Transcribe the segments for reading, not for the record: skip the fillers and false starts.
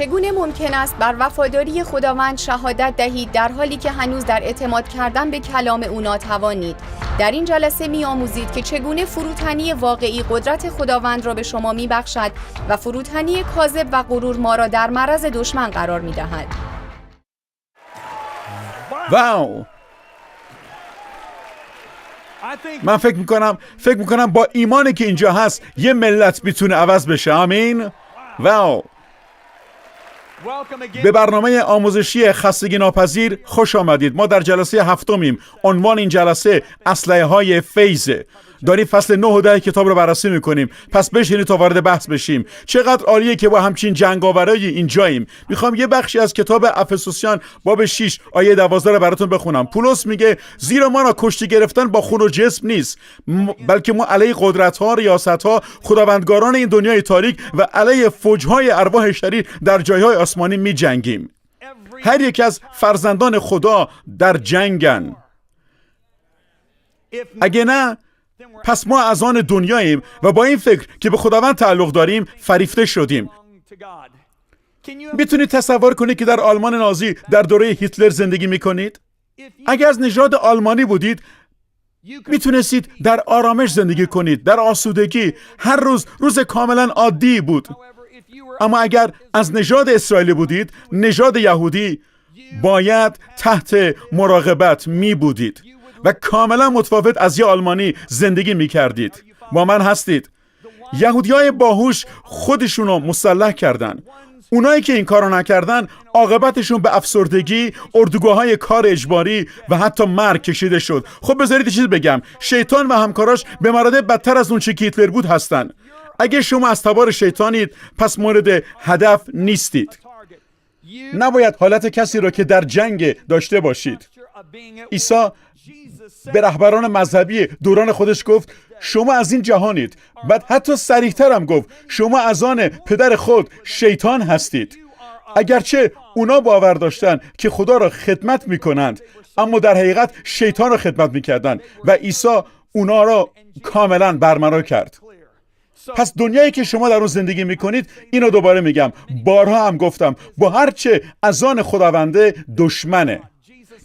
چگونه ممکن است بر وفاداری خداوند شهادت دهید در حالی که هنوز در اعتماد کردن به کلام او ناتوانید؟ در این جلسه می‌آموزید که چگونه فروتنی واقعی قدرت خداوند را به شما می‌بخشد و فروتنی کاذب و غرور ما را در معرض دشمن قرار می‌دهد. واو! من فکر میکنم با ایمانی که اینجا هست یه ملت میتونه عوض بشه. آمین. واو! به برنامه آموزشی خستگی ناپذیر خوش آمدید. ما در جلسه هفتمیم. عنوان این جلسه اسلحه های فیضه. داریم فصل 9 و 10 کتاب رو بررسی میکنیم. پس بشینید تا وارد بحث بشیم. چقدر عالیه که با همچین جنگاورایی اینجاییم. میخوام یه بخشی از کتاب افسوسیان باب 6 آیه 12 رو براتون بخونم. پولس میگه زیرا ما را کشتی گرفتن با خون و جسم نیست، بلکه ما علیه قدرت‌ها، ریاست‌ها، خداوندگاران این دنیای تاریک و علیه فوج‌های ارواح شریر در جای‌های آسمانی میجنگیم. هر یک از فرزندان خدا در جنگن. اگه نه، پس ما از آن دنیاییم و با این فکر که به خداوند تعلق داریم فریفته شدیم. میتونید تصور کنید که در آلمان نازی در دوره هیتلر زندگی میکنید؟ اگر از نژاد آلمانی بودید میتونستید در آرامش زندگی کنید، در آسودگی. هر روز کاملا عادی بود. اما اگر از نژاد اسرائیلی بودید، نژاد یهودی، باید تحت مراقبت می بودید و کاملا متفاوت از یه آلمانی زندگی می کردید. با من هستید؟ یهودیای باهوش خودشونو مسلح کردن. اونایی که این کارو نکردن عاقبتشون به افسردگی، اردوگاه‌های کار اجباری و حتی مرگ کشیده شد. خب بذارید چیزی بگم. شیطان و همکاراش به مراتب بدتر از اون چه که هیتلر بود هستن. اگه شما از تبار شیطانید، پس مورد هدف نیستید. نباید حالت کسی را که در جنگ داشته باشید. عیسی به رهبران مذهبی دوران خودش گفت شما از این جهانید. بعد حتی صریح‌تر هم گفت شما از آن پدر خود شیطان هستید. اگرچه اونا باور داشتن که خدا را خدمت میکنند، اما در حقیقت شیطان را خدمت میکردن و عیسی اونا را کاملا برملا کرد. پس دنیایی که شما در اون زندگی میکنید، اینو دوباره میگم، بارها هم گفتم، با هرچه از آن خداونده دشمنه.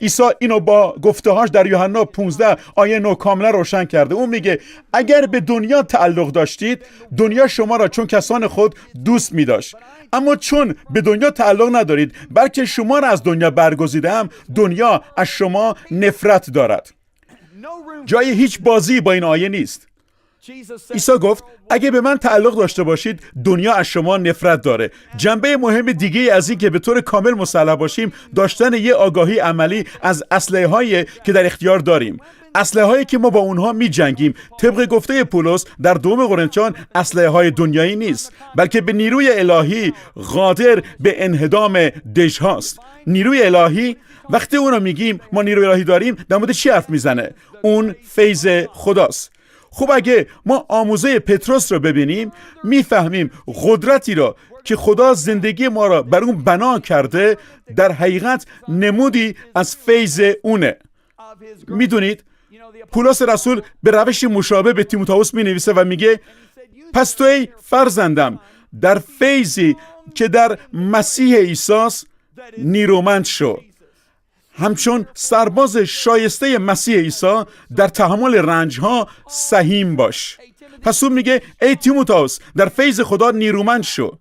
عیسی اینو با گفته‌هاش در یوحنا 15 آیه 9 کاملا روشن کرده. اون میگه اگر به دنیا تعلق داشتید، دنیا شما را چون کسان خود دوست می‌داشت. اما چون به دنیا تعلق ندارید، بلکه شما را از دنیا برگزیدم، دنیا از شما نفرت دارد. جای هیچ بازی با این آیه نیست. عیسی گفت اگه به من تعلق داشته باشید، دنیا از شما نفرت داره. جنبه مهم دیگه از این که به طور کامل مسلح باشیم، داشتن یه آگاهی عملی از اسلحه‌هایی که در اختیار داریم. اسلحه‌هایی که ما با اونها می‌جنگیم، طبق گفته پولس در 2 قرنتیان، اسلحه‌های دنیایی نیست، بلکه به نیروی الهی قادر به انهدام دژهاست. نیروی الهی، وقتی اونو میگیم ما نیروی الهی داریم، در مورد چی حرف میزنه؟ اون فیض خداست. خب اگه ما آموزه پتروس رو ببینیم، میفهمیم قدرتی را که خدا زندگی ما را بر اون بنا کرده در حقیقت نمودی از فیض اونه. میدونید پولس رسول به روش مشابه به تیموتائوس مینویسه و میگه پس تو ای فرزندم در فیضی که در مسیح عیسی نیرومند شو، همچون سرباز شایسته مسیح عیسی در تحمل رنجها سهیم باش. پس اون میگه ای تیموتائوس در فیض خدا نیرومند شو.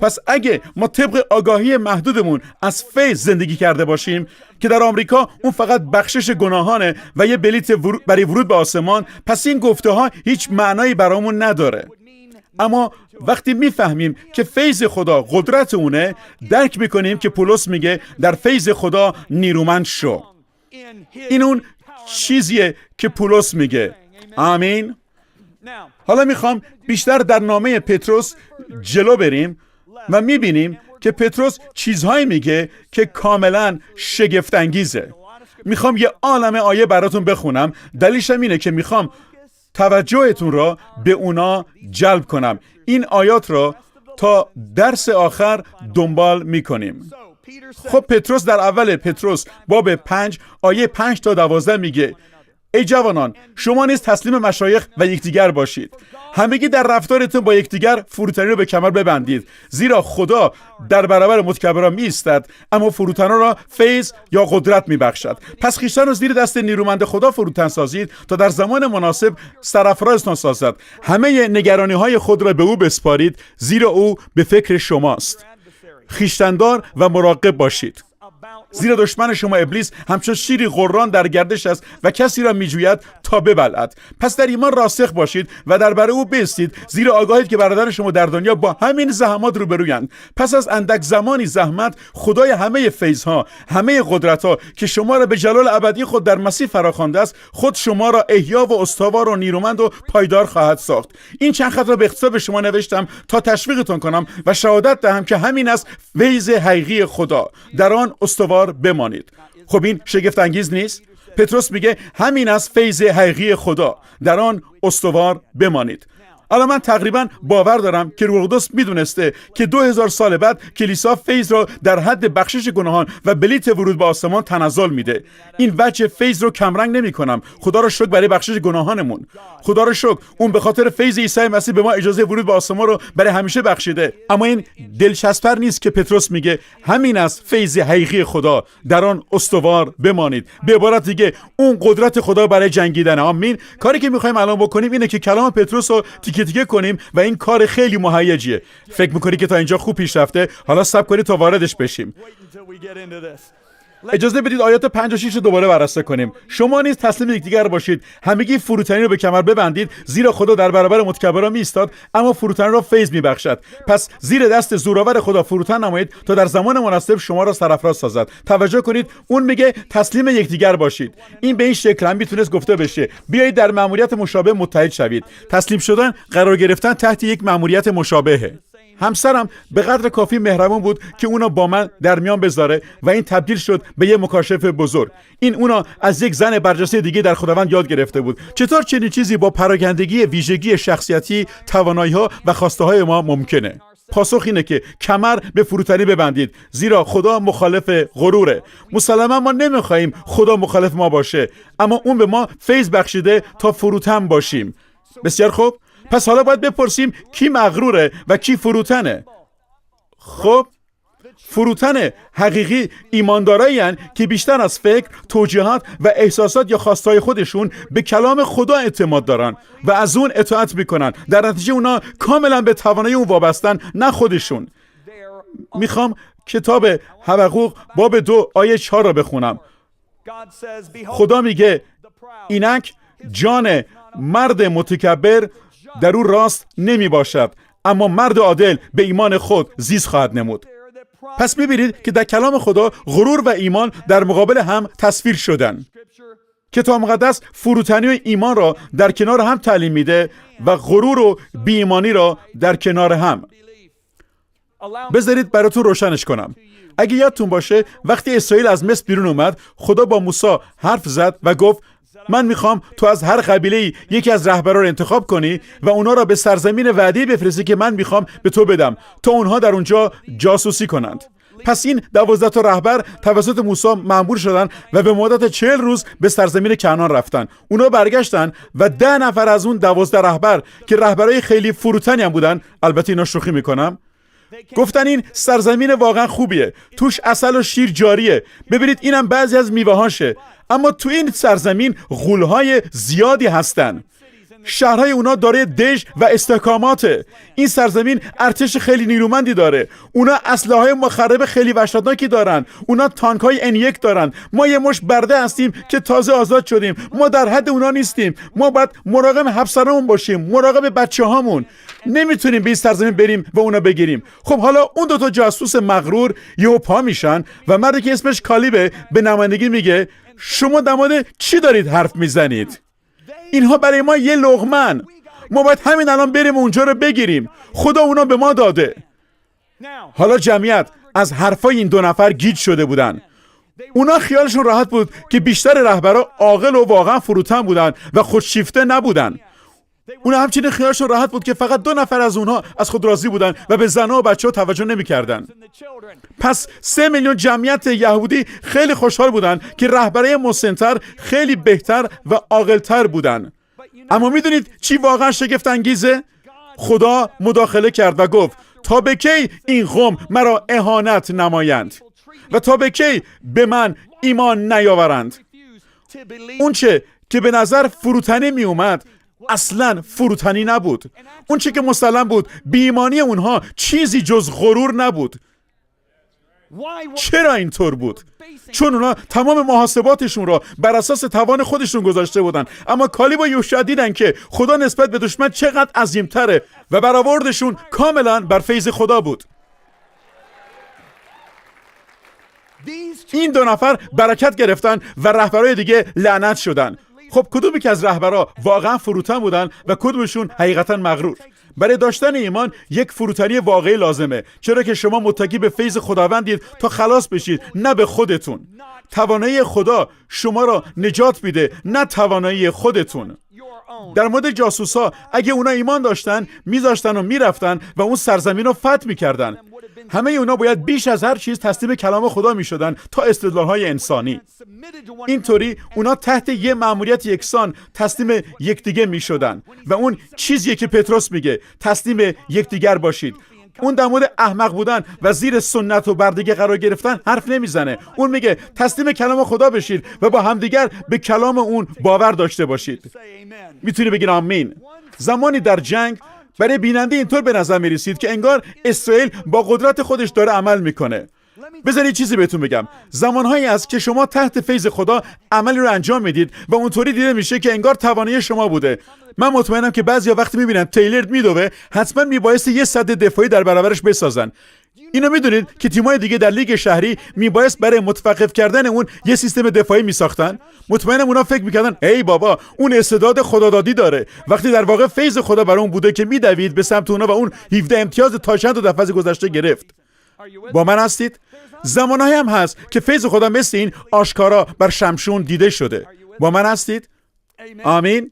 پس اگه ما طبق آگاهی محدودمون از فیض زندگی کرده باشیم که در آمریکا اون فقط بخشش گناهانه و یه بلیت برای ورود به آسمان، پس این گفته ها هیچ معنایی برامون نداره. اما وقتی میفهمیم که فیض خدا قدرت اونه، درک میکنیم که پولس میگه در فیض خدا نیرومند شو. این اون چیزیه که پولس میگه. آمین. حالا میخوام بیشتر در نامه پتروس جلو بریم و میبینیم که پتروس چیزهایی میگه که کاملا شگفت انگیزه. میخوام یه عالمه آیه براتون بخونم. دلیلش اینه که میخوام توجهتون را به اونا جلب کنم. این آیات را تا درس آخر دنبال میکنیم. خب پتروس در اول پتروس باب 5 آیه 5 تا 12 میگه ای جوانان، شما نیز تسلیم مشایخ و یکدیگر باشید. همگی در رفتارتون با یکدیگر فروتنی رو به کمر ببندید، زیرا خدا در برابر متکبران می ایستد اما فروتنان را فیض یا قدرت می بخشد. پس خویشتن را زیر دست نیرومند خدا فروتن سازید تا در زمان مناسب سرافرازتان سازد. همه نگرانی های خود را به او بسپارید، زیرا او به فکر شماست. خویشتندار و مراقب باشید، زیرا دشمن شما ابلیس همچون شیری غران در گردش است و کسی را میجوید تا ببلعد. پس در ایمان راسخ باشید و درباره او بایستید، زیرا آگاهید که برادران شما در دنیا با همین زحمات روبرویند. پس از اندک زمانی زحمت، خدای همه فیضها، همه قدرتها که شما را به جلال ابدی خود در مسیح فراخوانده است، خود شما را احیا و استوار و نیرومند و پایدار خواهد ساخت. این چند خط را به اختصار به شما نوشتم تا تشویقتان کنم و شهادت دهم که همین است فیض حقیقی خدا، در آن استوار بمانید. خب این شگفت انگیز نیست؟ پتروس میگه همین از فیض حقیقی خدا، در آن استوار بمانید. الان من تقریبا باور دارم که روح القدس میدونسته که 2000 سال بعد کلیسا فیض را در حد بخشش گناهان و بلیت ورود به آسمان تنزل میده. این وجه فیض رو کمرنگ نمی کنم. خدا را شکر برای بخشش گناهانمون. خدا را شکر اون به خاطر فیض عیسی مسیح به ما اجازه ورود به آسمان رو برای همیشه بخشیده. اما این دلچسب‌تر نیست که پتروس میگه همین است فیض حقیقی خدا، در آن استوار بمانید. به عبارت دیگه اون قدرت خدا برای جنگیدن. آمین. کاری که میخوایم الان بکنیم اینه که کلام پتروس رو تیکه کنیم و این کار خیلی مهیجیه. فکر میکنی که تا اینجا خوب پیش رفته؟ حالا صبر کنید تا واردش بشیم. اجازه بدید آیات 5 و 6 رو دوباره بررسی کنیم. شما نیز تسلیم یکدیگر باشید، همگی فروتنی رو به کمر ببندید، زیرا خدا در برابر متکبران ایستاد اما فروتن را فیض میبخشد. پس زیر دست زورآور خدا فروتن نمایید تا در زمان مناسب شما را سرافراز سازد. توجه کنید، اون میگه تسلیم یکدیگر باشید. این به این شکل هم میتونست گفته بشه بیایید در مأموریت مشابه متحد شوید. تسلیم شدن قرار گرفتن تحت یک مأموریت مشابهه. همسرم به قدر کافی مهربان بود که اونا با من در میان بذاره و این تبدیل شد به یه مکاشفه بزرگ. این اونا از یک زن برجسته دیگه در خداوند یاد گرفته بود. چطور چنین چیزی با پراگندگی ویژگی شخصیتی، توانایی‌ها و خواسته‌های ما ممکنه؟ پاسخ اینه که کمر به فروتنی ببندید، زیرا خدا مخالف غروره. مسلما ما نمیخوایم خدا مخالف ما باشه، اما اون به ما فیض بخشیده تا فروتن باشیم. بسیار خوب. پس حالا باید بپرسیم کی مغروره و کی فروتنه؟ خب فروتن حقیقی ایماندارایی هستند که بیشتر از فکر، توجیهات و احساسات یا خواستهای خودشون به کلام خدا اعتماد دارن و از اون اطاعت میکنن. در نتیجه اونا کاملا به توانایی اون وابستن، نه خودشون. میخوام کتاب حبقوق باب 2 آیه 4 را بخونم. خدا میگه اینک جان مرد متکبر در او راست نمی باشد، اما مرد عادل به ایمان خود زیست خواهد نمود. پس می‌بینید که در کلام خدا غرور و ایمان در مقابل هم تصویر شدن. کتاب مقدس فروتنی و ایمان را در کنار هم تعلیم میده و غرور و بی‌ایمانی را در کنار هم. بذارید براتون روشنش کنم. اگه یادتون باشه وقتی اسرائیل از مصر بیرون اومد، خدا با موسی حرف زد و گفت من میخوام تو از هر قبیله‌ای یکی از رهبران رو انتخاب کنی و اونا را به سرزمین وعده بفرستی که من میخوام به تو بدم تا اونها در اونجا جاسوسی کنند. پس این 12 تا رهبر توسط موسی مأمور شدن و به مدت 40 روز به سرزمین کنعان رفتن. اونا برگشتن و 10 نفر از اون 12 رهبر که رهبرای خیلی فروتنی هم بودن، البته اینا شوخی میکنم، گفتن این سرزمین واقعا خوبیه، توش عسل و شیر جاریه، ببینید اینم بعضی از میوه‌هاشه، اما تو این سرزمین غول‌های زیادی هستن. شهرهای اونا دارای دژ و استحکاماته. این سرزمین ارتش خیلی نیرومندی داره. اونا اسلحه‌های مخرب خیلی وحشتناکی دارن. اونا تانک‌های N1 دارن. ما یه مش برده هستیم که تازه آزاد شدیم. ما در حد اونا نیستیم. ما باید مراقب همسرمون باشیم، مراقب بچه‌هامون. نمیتونیم به این سرزمین بریم و اونا بگیریم. خب حالا اون 2 تا جاسوس مغرور یهو پا میشن و مردی که اسمش کالیبه به نمایندگی میگه شما در مورد چی دارید حرف میزنید؟ اینها برای ما یه لقمه‌ن. ما باید همین الان بریم اونجا رو بگیریم. خدا اونا به ما داده. حالا جمعیت از حرفای این 2 نفر گیج شده بودن. اونا خیالشون راحت بود که بیشتر رهبرا عاقل و واقعا فروتن بودن و خودشیفته نبودن. اونا همچنین خیالشون راحت بود که فقط 2 نفر از اونها از خود راضی بودن و به زنها و بچه‌ها توجه نمی‌کردن. پس 3 میلیون جمعیت یهودی خیلی خوشحال بودن که رهبرای مسن‌تر خیلی بهتر و عاقل‌تر بودن. اما میدونید چی واقعا شگفت انگیزه؟ خدا مداخله کرد و گفت تا به کی این قوم مرا اهانت نمایند و تا به کی به من ایمان نیاورند؟ اون چه که به نظر فروتنی می اومد اصلا فروتنی نبود. اون چه که مسلم بود بی‌ایمانی اونها چیزی جز غرور نبود. چرا اینطور بود؟ چون اونا تمام محاسباتشون را بر اساس توان خودشون گذاشته بودن، اما کالیب و یوشع دیدن که خدا نسبت به دشمن چقدر عظیم‌تره و برآوردشون کاملا بر فیض خدا بود. این 2 نفر برکت گرفتن و رهبرای دیگه لعنت شدن. خب کدومی که از رهبرا واقعا فروتن بودن و کدومشون حقیقتا مغرور؟ برای داشتن ایمان یک فروتنی واقعی لازمه، چرا که شما متکی به فیض خداوندید تا خلاص بشید، نه به خودتون. توانایی خدا شما را نجات میده، نه توانایی خودتون. در مورد جاسوسا اگه اونا ایمان داشتن میذاشتن و میرفتن و اون سرزمین رو فتح میکردن. همه اونا باید بیش از هر چیز تسلیم کلام خدا میشدن تا استدلال‌های انسانی. اینطوری اونا تحت یه مأموریت یکسان تسلیم یکدیگه میشدن و اون چیزیه که پتروس میگه تسلیم یکدیگر باشید. اون در مورد احمق بودن و زیر سنت و بردگی قرار گرفتن حرف نمیزنه. اون میگه تسلیم کلام خدا بشید و با همدیگر به کلام اون باور داشته باشید. میتونی بگین آمین؟ زمانی در جنگ برای بیننده اینطور به نظر میرسید که انگار اسرائیل با قدرت خودش داره عمل میکنه. بذارید چیزی بهتون بگم. زمانهایی است که شما تحت فیض خدا عملی رو انجام میدید و اونطوری دیده میشه که انگار توانایی شما بوده. من مطمئنم که بعضیا وقتی میبینن تیلر میدوه حتما میبایستی یه سد دفاعی در برابرش بسازن. اینو میدونید که تیمای دیگه در لیگ شهری میبایست برای متوقف کردن اون یه سیستم دفاعی میساختن. مطمئنم اونا فکر میکردن ای بابا اون استعداد خدادادی داره، وقتی در واقع فیض خدا بر اون بوده که میدوید به سمت اونا و اون 17 امتیاز تا چند تا دفعه گذشته گرفت. با من هستید؟ زمانهایی هم هست که فیض خدا مثل این آشکارا بر شمشون دیده شده. با من هستید؟ آمین.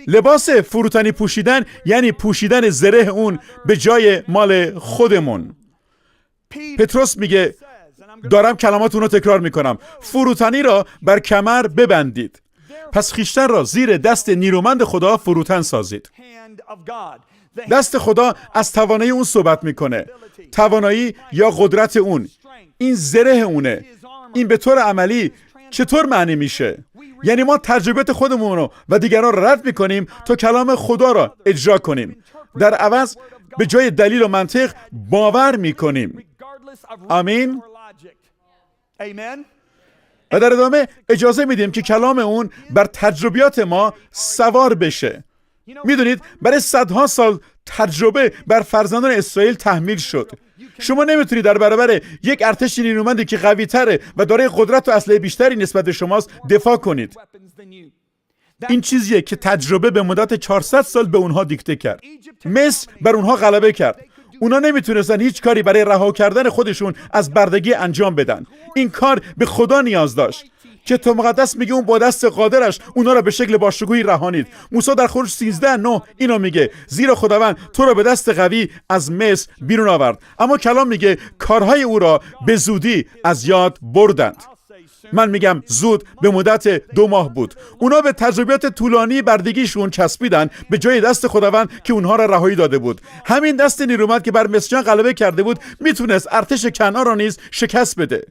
لباس فروتنی پوشیدن یعنی پوشیدن زره اون به جای مال خودمون. پتروس میگه، دارم کلمات اونو تکرار میکنم، فروتنی را بر کمر ببندید. پس خیشتن را زیر دست نیرومند خدا فروتن سازید. دست خدا از توانایی اون صحبت میکنه. توانایی یا قدرت اون، این زره اونه. این به طور عملی چطور معنی میشه؟ یعنی ما تجربیات خودمون رو و دیگران را رد میکنیم تا کلام خدا را اجرا کنیم. در عوض به جای دلیل و منطق باور میکنیم. آمین. و در ادامه اجازه میدیم که کلام اون بر تجربیات ما سوار بشه. میدونید برای صدها سال تجربه بر فرزندان اسرائیل تحمیل شد. شما نمیتونید در برابر یک ارتش نیرومندی که قوی تره و دارای قدرت و اسلحه بیشتری نسبت به شماست دفاع کنید. این چیزیه که تجربه به مدت 400 سال به اونها دیکته کرد. مصر بر اونها غلبه کرد. اونا نمیتونستن هیچ کاری برای رها کردن خودشون از بردگی انجام بدن. این کار به خدا نیاز داشت. کتاب مقدس میگه اون با دست قادرش اونا را به شکل باشکوهی رهانید. موسی در خروج 13:9 اینو میگه، زیرا خداوند تو را به دست قوی از مصر بیرون آورد. اما کلام میگه کارهای او را به زودی از یاد بردند. من میگم زود به مدت 2 ماه بود. اونا به تجربیات طولانی بردگیشون چسبیدن به جای دست خداوند که اونها را رهایی داده بود. همین دست نیرومند که بر مصریان غلبه کرده بود میتونست ارتش کنعان را نیز شکست بده.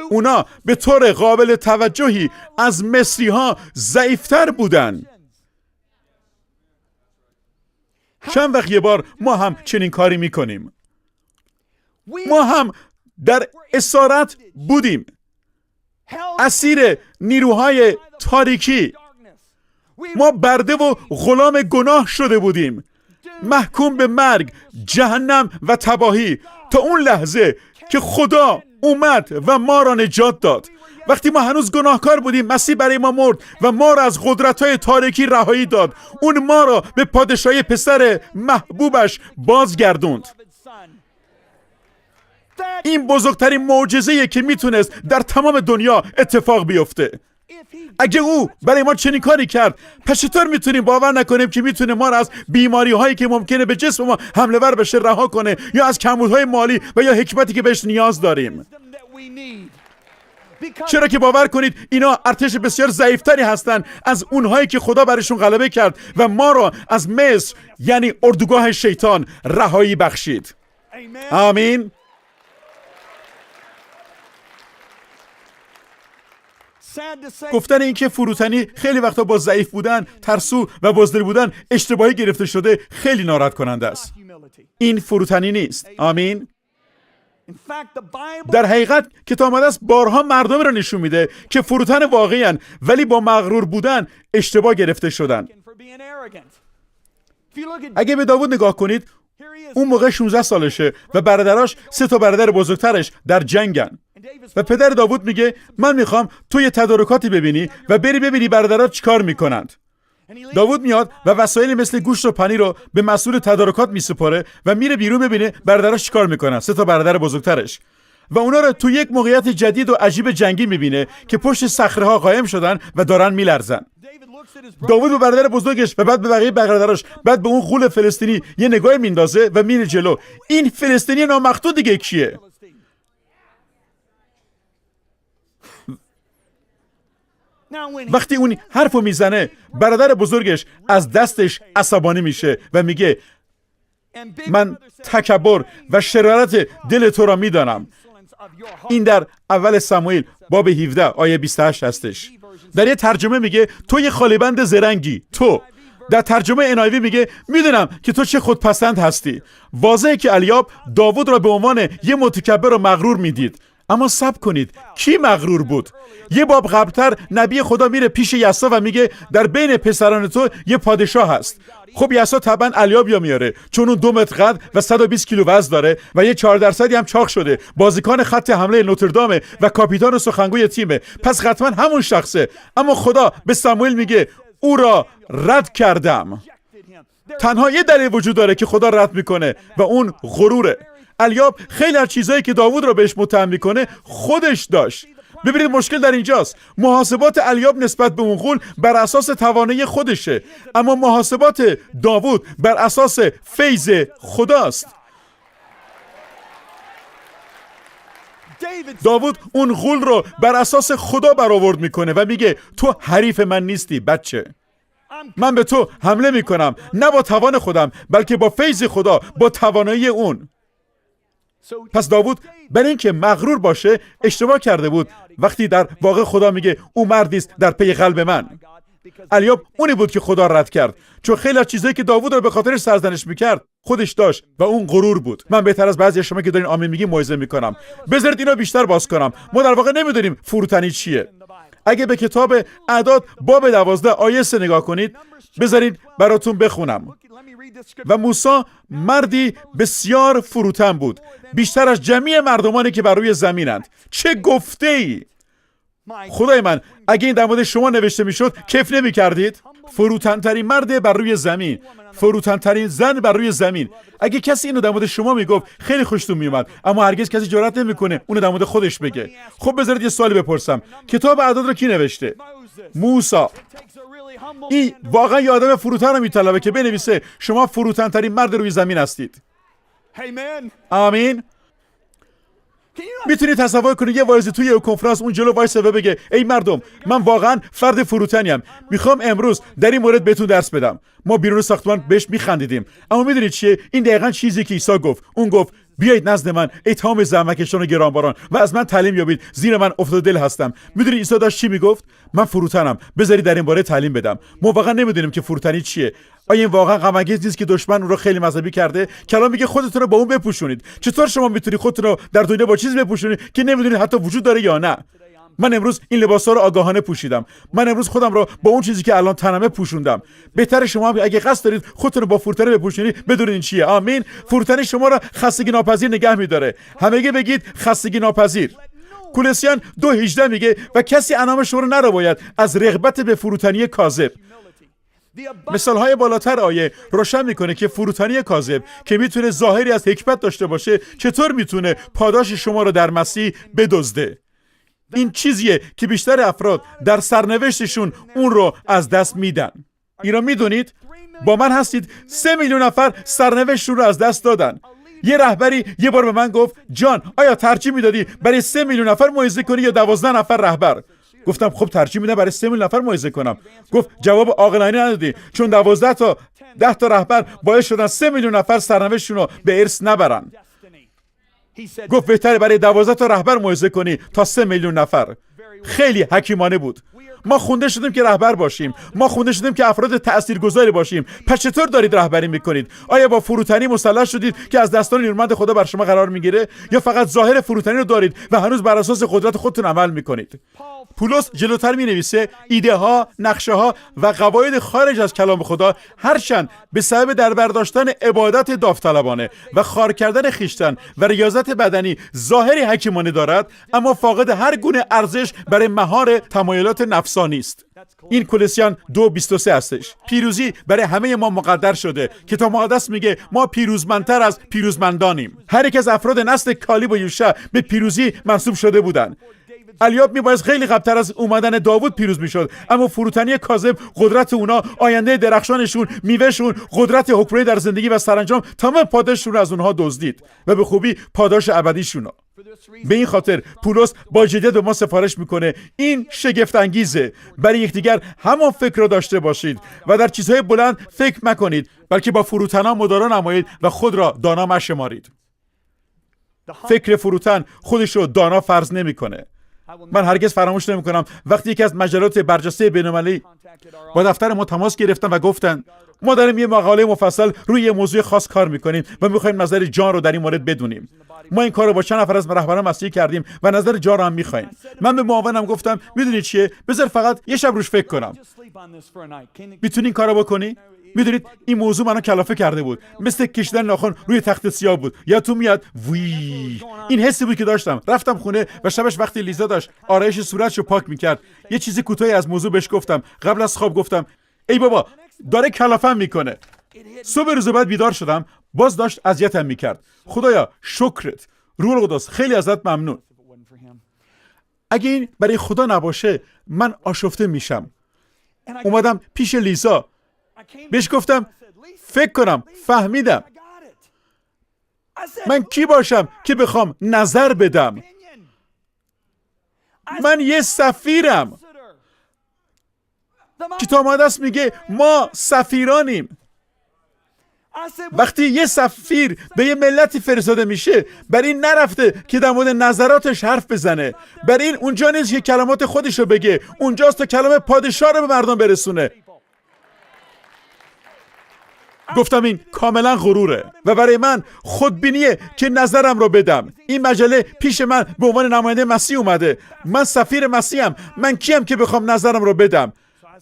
اونا به طور قابل توجهی از مصری ها ضعیفتر بودن. چند وقت یه بار ما هم چنین کاری میکنیم. ما هم در اسارت بودیم، اسیر نیروهای تاریکی. ما برده و غلام گناه شده بودیم، محکوم به مرگ، جهنم و تباهی، تا اون لحظه که خدا اومد و ما را نجات داد. وقتی ما هنوز گناهکار بودیم مسیح برای ما مرد و ما را از قدرت‌های تاریکی رهایی داد. اون ما را به پادشاهی پسر محبوبش بازگردوند. این بزرگترین معجزه‌ایه که میتونست در تمام دنیا اتفاق بیفته. اگه او برای ما چنین کاری کرد، پس چطور میتونیم باور نکنیم که میتونه ما را از بیماری هایی که ممکنه به جسم ما حمله ور بشه رها کنه، یا از کمبودهای مالی و یا حکمتی که بهش نیاز داریم؟ چرا که باور کنید اینا ارتش بسیار ضعیفتری هستن از اونهایی که خدا برشون غلبه کرد و ما را از مصر، یعنی اردوگاه شیطان، رهایی بخشید. آمین. گفتن این که فروتنی خیلی وقتا با ضعیف بودن، ترسو و بزدل بودن اشتباهی گرفته شده خیلی ناراحت کننده است. این فروتنی نیست. آمین. در حقیقت کتاب مقدس بارها مردمی را نشون میده که فروتن واقعی هستند، ولی با مغرور بودن اشتباه گرفته شدن. اگه به داوود نگاه کنید، اون موقع 16 سالشه و برادراش 3 برادر بزرگترش در جنگن و پدر داوود میگه من میخوام تو یه تدارکاتی ببینی و بری ببینی برادرات چیکار میکنند. داوود میاد و وسایلی مثل گوشت و پنیر رو به مسئول تدارکات میسپاره و میره بیرون ببینه برادراش چیکار میکنن، 3 برادر بزرگترش، و اونا رو تو یک موقعیت جدید و عجیب جنگی میبینه که پشت صخره ها قایم شدن و دارن میلرزن. داوود به برادر بزرگش و بعد به بقیه برادراش، بعد به اون غول فلسطینی یه نگاه میندازه و میره جلو. این فلسطینی نامقتول دیگه کیه؟ وقتی اون حرفو میزنه، برادر بزرگش از دستش عصبانی میشه و میگه من تکبر و شرارت دل تو را میدانم. این در اول سموئیل باب 17 آیه 28 هستش. در یه ترجمه میگه تو یه خالیبند زرنگی تو. در ترجمه NIV میگه میدونم که تو چه خودپسند هستی. واضحه که الیاب داوود را به عنوان یه متکبر و مغرور میدید. اما صبر کنید، کی مغرور بود؟ یه باب قبلتر نبی خدا میره پیش یسا و میگه در بین پسران تو یه پادشاه هست. خب یسا طبعا الیابیا میاره، چون اون 2 متر قد و 120 کیلو وزن داره و یه 4% هم چاق شده، بازیکن خط حمله نوتردامه و کاپیتان و سخنگوی تیمه، پس حتما همون شخصه. اما خدا به سموئیل میگه او را رد کردم. تنها یه دلیل وجود داره که خدا رد میکنه و اون غروره. الیاب خیلی از چیزایی که داوود را بهش متهم میکنه خودش داشت. ببینید مشکل در اینجاست. محاسبات الیاب نسبت به اون غول بر اساس توانایی خودشه، اما محاسبات داوود بر اساس فیض خداست. داوود اون غول رو بر اساس خدا برآورد میکنه و میگه تو حریف من نیستی بچه. من به تو حمله میکنم، نه با توان خودم بلکه با فیض خدا، با توانایی اون. پس داوود برای اینکه مغرور باشه اشتباه کرده بود وقتی در واقع خدا میگه او مردی است در پی قلب من. الیاب اونی بود که خدا رد کرد، چون خیلی از چیزایی که داوود رو به خاطرش سرزنش میکرد خودش داشت و اون غرور بود. من بهتر از بعضی شما که دارین آمین میگین موعظه میکنم. بذارید اینا بیشتر باز کنم. ما در واقع نمیدونیم فروتنی چیه. اگه به کتاب اعداد باب 12 آیه 3 نگاه کنید، بذارید براتون بخونم. و موسی مردی بسیار فروتن بود، بیشتر از جمعی مردمانی که بر روی زمینند. چه گفته‌ای! خدای من، اگه این در مورد شما نوشته میشد کیف نمی‌کردید؟ فروتن‌ترین مرد بر روی زمین، فروتن‌ترین زن بر روی زمین. اگه کسی اینو در مورد شما میگفت خیلی خوشتون میومد، اما هرگز کسی جرئت نمیکنه اونو در مورد خودش بگه. خب بذارید یه سوالی بپرسم. کتاب اعداد رو کی نوشته؟ موسی. این واقعا یه آدم فروتن رو میطلبه که بنویسه شما فروتن‌ترین مرد روی زمین هستید. آمین. میتونید تصور کنید یه وایزی توی یه کنفرانس اون جلو وایسه و بگه ای مردم، من واقعا فرد فروتنیم، میخوام امروز در این مورد بهتون درس بدم. ما بیرون ساختمان بهش میخندیدیم، اما میدونید چیه؟ این دقیقاً چیزی که عیسی گفت. اون گفت بیایید نزد من ای تمام زحمتکشان و گرانباران و از من تعلیم یابید، زیرا من افتاده دل هستم. میدونید عیسی داشت چی میگفت؟ من فروتنم، بذارید در این باره تعلیم بدم. ما واقعا نمیدونیم که فروتنی چیه. آیا این واقعا غم انگیز نیست که دشمن اون رو خیلی مذهبی کرده؟ کلام میگه خودتون رو با اون بپوشونید. چطور شما میتونید خودتون رو در دنیا با چیزی بپوشونید که نمیدونید حتی وجود داره یا نه؟ من امروز این لباسا رو آگاهانه پوشیدم. من امروز خودم رو با اون چیزی که الان تنمه پوشوندم. بهتره شما هم اگه قصد دارید خودتون رو با فروتنی بپوشونید، بدونید این چیه. آمین. فروتنی شما رو خستگی ناپذیر نگه میداره. همگی بگید خستگی ناپذیر. کولوسیان 2:18 میگه و کسی انام شما رو نرباید از رغبت به فروتنی کاذب. مثالهای بالاتر آیه روشن میکنه که فروتنی کاذب که میتونه ظاهری از حکمت داشته باشه، چطور میتونه پاداش شما رو در مسیح بدزده. این چیزیه که بیشتر افراد در سرنوشتشون اون رو از دست میدن. این رو میدونید؟ با من هستید 3 میلیون نفر سرنوشتشون رو از دست دادن. یه رهبری یه بار به من گفت جان آیا ترجیح میدادی برای 3 میلیون نفر موعظه کنی یا 12 نفر رهبر؟ گفتم خب ترجیح میدم برای 3 میلیون نفر موعظه کنم. گفت جواب عاقلانه ندادی، چون 12 تا 10 تا رهبر باعث شدن 3 میلیون نفر سرنوشتشون رو به ارث نبرن. گفت بهتره برای 12 تا رهبر موعظه کنی تا 3 میلیون نفر. خیلی حکیمانه بود. ما خونده شدیم که رهبر باشیم، ما خونده شدیم که افراد تاثیرگذاری باشیم. پس چطور دارید رهبری میکنید؟ آیا با فروتنی مسلح شدید که از دستان نیرومند خدا بر شما قرار میگیره، یا فقط ظاهر فروتنی رو دارید و هنوز بر اساس قدرت خودتون عمل میکنید؟ پولس جلوتر مینویسه ایده ها، نقشه ها و قواعد خارج از کلام خدا هرچند به سبب در برداشتن عبادت داوطلبانه و خار کردن خویشتن و ریاضت بدنی ظاهری حکیمانه دارد، اما فاقد هر گونه ارزش برای مهار تمایلات نفسانی است. این کولوسیان 2:23 هستش. پیروزی برای همه ما مقدر شده. کتاب مقدس میگه ما پیروزمندتر از پیروزمندانیم. هر یک از افراد نسل کالیب و یوشع به پیروزی منسوب شده بودند. الیاب میبایست خیلی قبلتر از اومدن داوود پیروز میشد، اما فروتنی کاذب، قدرت اونا، آینده درخشانشون، میوهشون، قدرت حکمرانی در زندگی و سرانجام تمام پاداششون رو از اونها دزدید و به خوبی پاداش ابدیشون. به این خاطر پولس با جدیت به ما سفارش میکنه این شگفت انگیزه، برای یکدیگر همان فکر را داشته باشید و در چیزهای بلند فکر مکنید، بلکه با فروتنان مدارا نمایید و خود را دانا مشمارید. فکر فروتن خودش رو دانا فرض نمیکنه. من هرگز فراموش نمی‌کنم وقتی یکی از مجلات برجسته بین‌المللی با دفتر ما تماس گرفتن و گفتن ما داریم یه مقاله مفصل روی یه موضوع خاص کار می‌کنیم و می‌خوایم نظر جان رو در این مورد بدونیم. ما این کارو با چند نفر از رهبران مسیحی کردیم و نظر جان رو هم می‌خوایم. من به معاونم گفتم میدونی چیه؟ بذار فقط یه شب روش فکر کنم. می‌تونی این کارو بکنی؟ میدونید این موضوع منو کلافه کرده بود، مثل کشیدن ناخن روی تخت سیاه بود. یا تو میاد وی، این حسی بود که داشتم. رفتم خونه و شبش وقتی لیزا داشت آرایش صورتشو پاک میکرد یه چیزی کوتاهی از موضوع بهش گفتم. قبل از خواب گفتم ای بابا داره کلافم میکنه. صبح روز بعد بیدار شدم باز داشت اذیتم میکرد. خدایا شکرت، روح القدس خیلی ازت ممنون. اگه این برای خدا نباشه من آشفته میشم. اومدم پیش لیزا بهش گفتم فکر کنم فهمیدم. من کی باشم که بخوام نظر بدم؟ من یه سفیرم. کتاب مقدس میگه ما سفیرانیم. وقتی یه سفیر به یه ملتی فرستاده میشه، برای این نرفته که در مورد نظراتش حرف بزنه، برای این اونجا نیست که کلمات خودشو بگه، اونجاست تا کلام پادشاه رو به مردم برسونه. گفتم این کاملا غروره و برای من خودبینیه که نظرم رو بدم. این مجله پیش من به عنوان نماینده مسیح اومده. من سفیر مسیحم. من کیم که بخوام نظرم رو بدم؟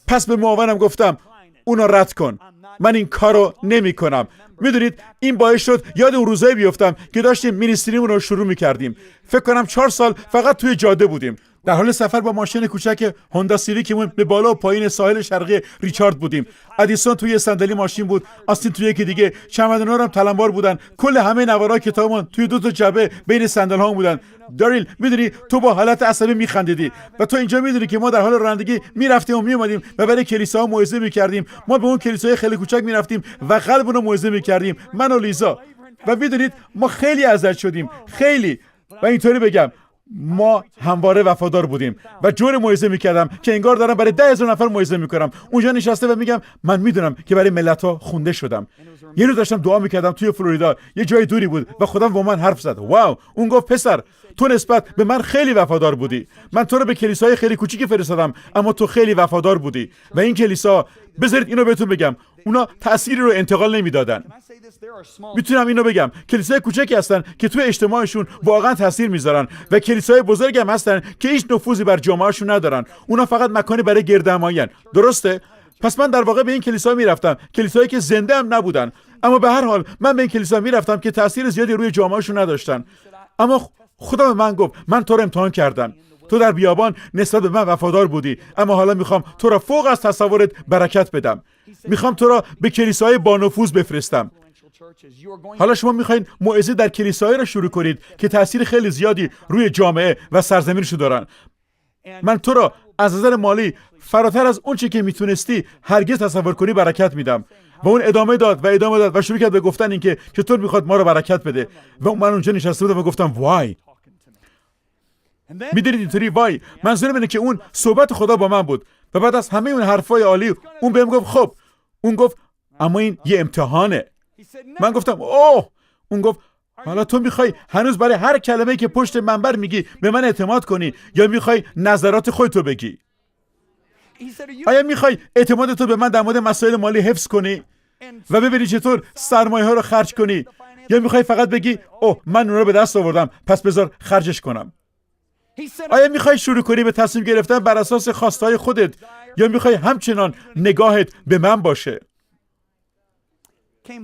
پس به معاونم گفتم اونو رد کن، من این کارو نمی کنم. میدونید این باعث شد یاد اون روزایی بیفتم که داشتیم مینیستریمون رو شروع میکردیم. فکر کنم 4 سال فقط توی جاده بودیم. در حال سفر با ماشین کوچک هوندا سیویکمون به بالا و پایین ساحل شرقی ریچارد بودیم. ادیسون توی صندلی ماشین بود، آستین توی یکی دیگه، چمدونا هم تلمبار بودن. کل همه نوارای کتابمون توی 2 تا جعبه بین صندل‌ها بودن. داریل میدونی تو با حالت عصبی میخندیدی و تو اینجا میدونی که ما در حال رانندگی میرفتیم و میومدیم و برای کلیساها موعظه میکردیم. ما به اون کلیسای خیلی کوچک میرفتیم و قلبمون رو موعظه میکردیم، من و لیزا. و میدونید ما خیلی اذیت شدیم، خیلی. و اینطوری بگم ما همواره وفادار بودیم و جور موعظه میکردم که انگار دارم برای 10,000 نفر موعظه میکنم. اونجا نشسته و میگم من میدونم که برای ملت‌ها خونده شدم. یه روز داشتم دعا میکردم توی فلوریدا، یه جای دوری بود و خدا با من حرف زد. واو، اون گفت پسر تو نسبت به من خیلی وفادار بودی. من تو رو به کلیسای خیلی کوچیکی فرستادم اما تو خیلی وفادار بودی و این کلیسا، بذارید اینو بهتون بگم، اونا تأثیری رو انتقال نمیدادن. میتونم اینو بگم کلیسای کوچکی هستن که توی اجتماعشون واقعا تاثیر میذارن و کلیسای بزرگ هم هستن که هیچ نفوذی بر جامعهشون ندارن. اونا فقط مکانی برای گردهمایی‌ان. درسته؟ پس من در واقع به این کلیسا میرفتم، کلیسایی که زنده هم نبودن، اما به هر حال من به این کلیسا میرفتم که تاثیر زیادی روی جامعهشون نداشتن. اما خدا به من گفت من تو رو امتحان کردم. تو در بیابان نسبت به من وفادار بودی، اما حالا میخوام تو را فوق از تصورت برکت بدم. میخوام تو را به کلیسای با نفوذ بفرستم. حالا شما میخواین موعظه در کلیسایی را شروع کنید که تأثیر خیلی زیادی روی جامعه و سرزمینشو دارن. من تو را از نظر مالی فراتر از اون چی که میتونستی هرگز تصور کنی برکت میدم. و اون ادامه داد و شروع کرد به گفتن اینکه چطور میخواد ما را برکت بده. و من اونجا نشسته بودم و گفتم وای. میدونید اینطوری وای، منظورم اینه که اون صحبت خدا با من بود و بعد از همه اون حرفای عالی اون بهم گفت خب، اون گفت اما این یه امتحانه. من گفتم اوه. اون گفت حالا تو میخوای هنوز برای هر کلمه‌ای که پشت منبر میگی به من اعتماد کنی یا میخوای نظرات خودتو بگی؟ آیا میخوای اعتمادتو به من در مورد مسائل مالی حفظ کنی و ببینی چطور سرمایه ها رو خرج کنی، یا میخوای فقط بگی اوه من اون رو به دست آوردم پس بذار خرجش کنم؟ آیا میخوای شروع کنی به تصمیم گرفتن بر اساس خواستهای خودت یا میخوای همچنان نگاهت به من باشه؟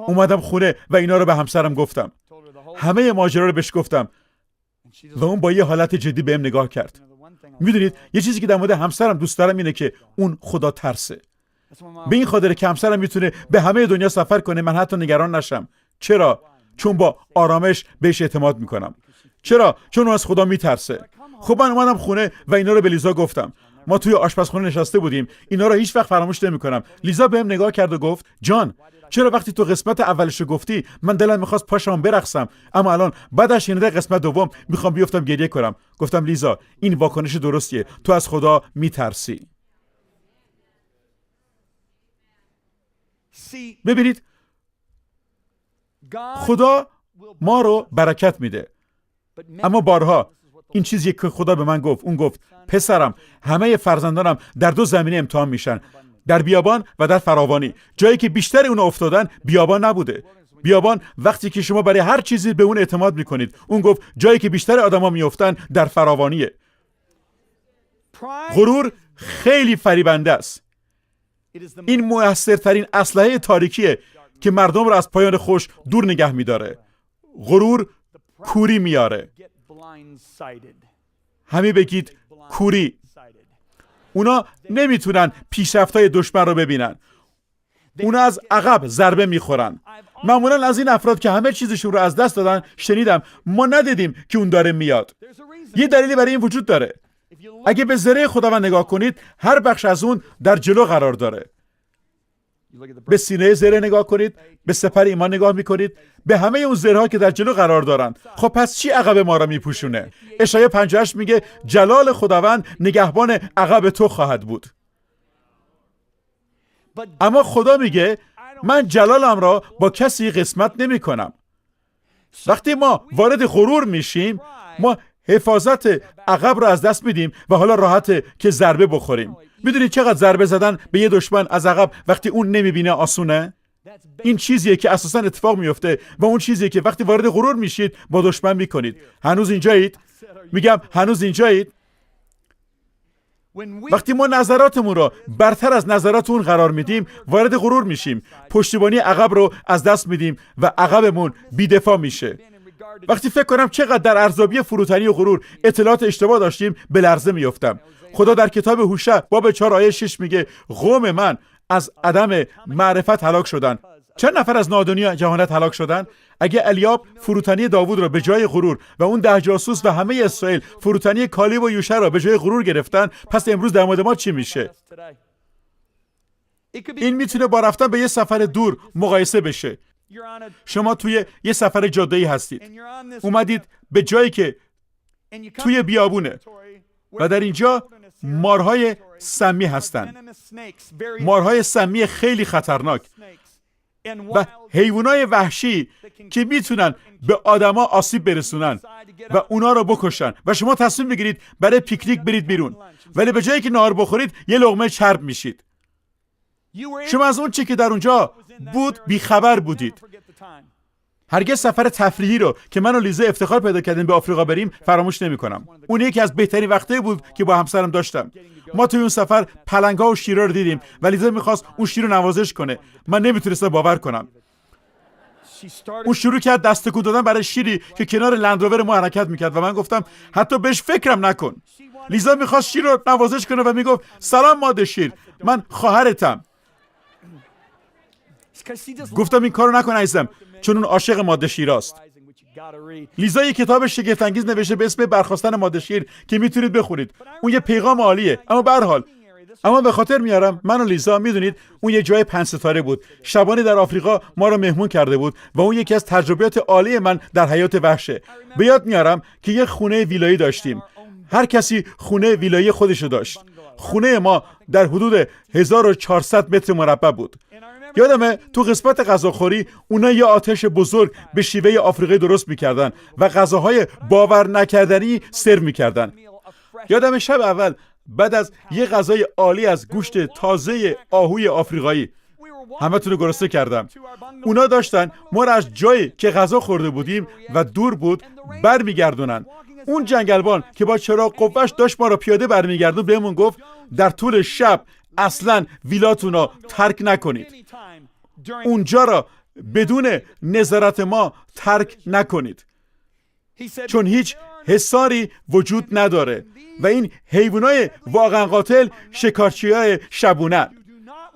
اومدم خونه و اینا رو به همسرم گفتم، همه ماجرا رو بهش گفتم و اون با یه حالت جدی بهم نگاه کرد. میدونید یه چیزی که در مورد همسرم دوست دارم اینه که اون خدا ترسه. به این خاطره که همسرم میتونه به همه دنیا سفر کنه من حتی نگران نشم. چرا؟ چون با آرامش بهش اعتماد میکنم. چرا؟ چون اون از خدا میترسه. خب من اومدم خونه و اینا رو به لیزا گفتم. ما توی آشپزخونه نشسته بودیم. اینا رو هیچ وقت فراموش نمیکنم. لیزا بهم نگاه کرد و گفت جان، چرا وقتی تو قسمت اولش رو گفتی من دلم میخواست پاشم برقصم، اما الان بعد از شنیدن قسمت دوم میخوام بیفتم گریه کنم؟ گفتم لیزا این واکنش درستیه، تو از خدا میترسی. ببینید خدا ما رو برکت میده، اما بارها این چیزی که خدا به من گفت، اون گفت پسرم همه فرزندانم در دو زمینه امتحان میشن، در بیابان و در فراوانی. جایی که بیشتر اون افتادن بیابان نبوده. بیابان وقتی که شما برای هر چیزی به اون اعتماد میکنید. اون گفت جایی که بیشتر آدما میافتن در فراوانیه. غرور خیلی فریبنده است. این موثرترین اسلحه تاریکیه که مردم رو از پایان خوش دور نگه میداره. غرور کوری میاره. همین بگید کوری. اونا نمیتونن پیشرفت‌های دشمن رو ببینن. اونا از عقب ضربه میخورن. معمولا از این افراد که همه چیزشون رو از دست دادن شنیدم ما ندیدیم که اون داره میاد. یه دلیلی برای این وجود داره. اگه به زره خداوند نگاه کنید هر بخش از اون در جلو قرار داره. به سینه زره نگاه کنید، به سپر ایمان نگاه میکنید، به همه اون زره‌ها که در جلو قرار دارن. خب پس چی عقب ما را میپوشونه؟ اشعیا 58 میگه جلال خداوند نگهبان عقب تو خواهد بود. اما خدا میگه من جلالم را با کسی قسمت نمی کنم. وقتی ما وارد غرور میشیم ما حفاظت عقب را از دست میدیم و حالا راحته که ضربه بخوریم. میدونید چقدر ضربه زدن به یه دشمن از عقب وقتی اون نمیبینه آسونه؟ این چیزیه که اساساً اتفاق میفته و اون چیزیه که وقتی وارد غرور میشید با دشمن میکنید. هنوز اینجایید؟ میگم هنوز اینجایید؟ وقتی ما نظراتمون رو برتر از نظرات اون قرار میدیم وارد غرور میشیم. پشتیبانی عقب رو از دست میدیم و عقبمون بی‌دفاع میشه. وقتی فکر کنم چقدر در ارزیابی فروتنی و غرور اطلاعات اشتباه داشتیم به لرزه میافتم. خدا در کتاب هوشع باب 4 آیه 6 میگه قوم من از عدم معرفت هلاک شدن. چند نفر از نادانی جهانت هلاک شدن؟ اگه الیاب فروتنی داوود را به جای غرور و اون 10 جاسوس و همه اسرائیل فروتنی کالیب و یوشع را به جای غرور گرفتن، پس امروز در مورد ما چی میشه؟ این میتونه با رفتن به یه سفر دور مقایسه بشه. شما توی یه سفر جاده‌ای هستید. اومدید به جایی که توی بیابونه و در اینجا مارهای سمی هستن. مارهای سمی خیلی خطرناک و حیوانای وحشی که میتونن به آدما آسیب برسونن و اونا رو بکشن و شما تصمیم بگیرید برای پیکنیک برید بیرون، ولی به جایی که نهار بخورید یه لقمه چرب میشید. شما از اون چی که در اونجا بود بیخبر بودید. هرگز سفر تفریحی رو که من و لیزا افتخار پیدا کردیم به آفریقا بریم فراموش نمی‌کنم. اون یکی از بهترین وقتایی بود که با همسرم داشتم. ما توی اون سفر پلنگ‌ها و شیرا رو دیدیم و لیزا می‌خواست اون شیر رو نوازش کنه. من نمیتونستم باور کنم. اون شروع کرد دست تکون دادن برای شیری که کنار لندروور ما حرکت می‌کرد و من گفتم حتی بهش فکرم نکن. لیزا می‌خواست شیر رو نوازش کنه و میگفت سلام ماده شیر، من خواهرتم. گفتم این کارو نکن عزیزم، چون اون عاشق ماده شیراست. لیزا یک کتاب شگفت‌انگیز نوشته به اسم برخاستن ماده شیر که میتونید بخونید. اون یه پیغام عالیه، اما به هر حال به خاطر میارم من و لیزا میدونید اون یه جای 5 ستاره بود. شبانه در آفریقا ما رو مهمون کرده بود و اون یکی از تجربیات عالی من در حیات وحشه. به یاد میارم که یه خونه ویلایی داشتیم. هر کسی خونه ویلایی خودشو داشت. خونه ما در حدود 1400 متر مربع بود. یادمه تو قسمت غذاخوری اونا یه آتش بزرگ به شیوه آفریقایی درست میکردن و غذاهای باور نکردنی سرو میکردن. یادمه شب اول بعد از یه غذای عالی از گوشت تازه آهوی آفریقایی همتون رو گرسنه کردم. اونا داشتن ما رو از جایی که غذا خورده بودیم و دور بود برمیگردونن. اون جنگلبان که با چراغ قوه‌اش داشت ما رو پیاده برمیگردون بهمون گفت در طول شب اصلاً ویلاتون رو ترک نکنید. اونجا را بدون نظارت ما ترک نکنید، چون هیچ حصاری وجود نداره و این حیوانای واقعا قاتل شکارچیای شبونه.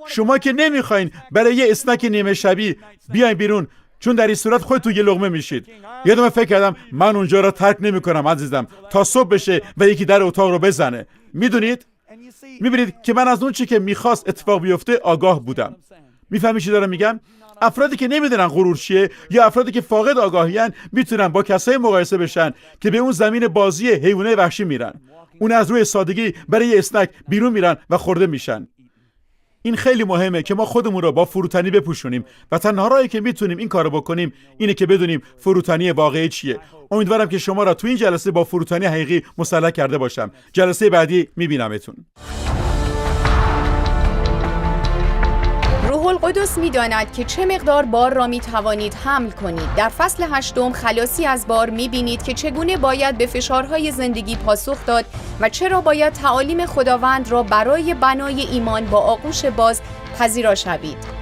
شما که نمیخواین برای یه اسنک نیمه شبی بیاین بیرون، چون در این صورت خودتون یه لقمه میشید. یادم فکر کردم من اونجا را ترک نمیکنم عزیزم تا صبح بشه و یکی در اتاق رو بزنه. میبینید که من از اون چی که میخواست اتفاق بیفته آگاه بودم. میفهمی چی دارم میگم؟ افرادی که نمیدونن غرور چیه یا افرادی که فاقد آگاهیان میتونن با کسایی مقایسه بشن که به اون زمین بازی حیوانات وحشی میرن. اون از روی سادگی برای یه اسنک بیرون میرن و خورده میشن. این خیلی مهمه که ما خودمون رو با فروتنی بپوشونیم و تنها راهی که میتونیم این کارو بکنیم اینه که بدونیم فروتنی واقعی چیه. امیدوارم که شما را تو این جلسه با فروتنی حقیقی مسلح کرده باشم. جلسه بعدی میبینمتون. روح القدس می‌داند که چه مقدار بار را می‌توانید حمل کنید. در فصل 8 خلاصی از بار می‌بینید که چگونه باید به فشارهای زندگی پاسخ داد و چرا باید تعالیم خداوند را برای بنای ایمان با آغوش باز پذیرا شوید.